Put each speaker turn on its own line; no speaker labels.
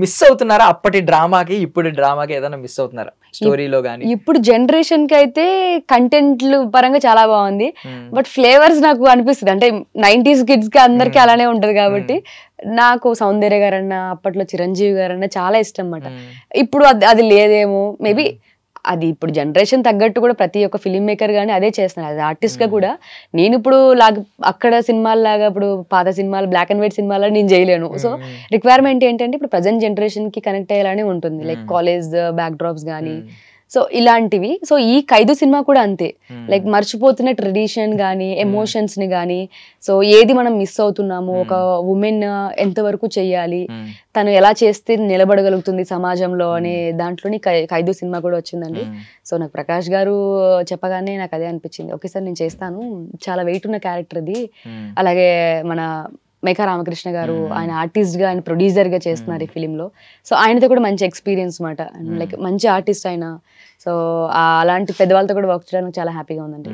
Miss అవుతున్నారా అప్పటి డ్రామాకి ఇప్పుడు డ్రామాకి ఏదైనా మిస్ అవుతున్నారా స్టోరీలో గానీ?
ఇప్పుడు జనరేషన్ కి అయితే కంటెంట్లు పరంగా చాలా బాగుంది, బట్ ఫ్లేవర్స్ నాకు అనిపిస్తుంది అంటే 90s కిడ్స్ కి అందరికి అలానే ఉంటది కాబట్టి నాకు సౌందర్య గారన్నా అప్పట్లో చిరంజీవి గారన్నా చాలా ఇష్టం అన్నమాట. ఇప్పుడు అది లేదేమో మేబీ, అది ఇప్పుడు జనరేషన్ తగ్గట్టు కూడా ప్రతి ఒక్క ఫిల్మ్ మేకర్ గానీ అదే చేస్తున్నారు. అది ఆర్టిస్ట్ గా కూడా నేను ఇప్పుడు అక్కడ సినిమాల్లాగా ఇప్పుడు పాత సినిమాలు బ్లాక్ అండ్ వైట్ సినిమాలో నేను చేయలేను. సో రిక్వైర్మెంట్ ఏంటంటే ఇప్పుడు ప్రజెంట్ జనరేషన్ కి కనెక్ట్ అయ్యేలానే ఉంటుంది, లైక్ కాలేజ్ బ్యాక్ డ్రాప్స్ కానీ సో ఇలాంటివి. సో ఈ ఖైదు సినిమా కూడా అంతే, లైక్ మర్చిపోతున్న ట్రెడిషన్ గానీ ఎమోషన్స్ ని గానీ, సో ఏది మనం మిస్ అవుతున్నాము, ఒక ఉమెన్ ఎంతవరకు చెయ్యాలి, తను ఎలా చేస్తే నిలబడగలుగుతుంది సమాజంలో అనే దాంట్లోని ఖైదు సినిమా కూడా వచ్చిందండి. సో నాకు ప్రకాష్ గారు చెప్పగానే నాకు అదే అనిపించింది, ఒకేసారి నేను చేస్తాను, చాలా వెయిట్ ఉన్న క్యారెక్టర్ ఇది. అలాగే మన మేకా రామకృష్ణ గారు ఆయన ఆర్టిస్ట్ గా, ఆయన ప్రొడ్యూసర్ గా చేస్తున్నారు ఈ ఫిలిం లో. సో ఆయనతో కూడా మంచి ఎక్స్పీరియన్స్ అనమాట, లైక్ మంచి ఆర్టిస్ట్ ఆయన. సో అలాంటి పెద్దవాళ్ళతో కూడా వర్క్ చేయడానికి చాలా హ్యాపీగా ఉందండి.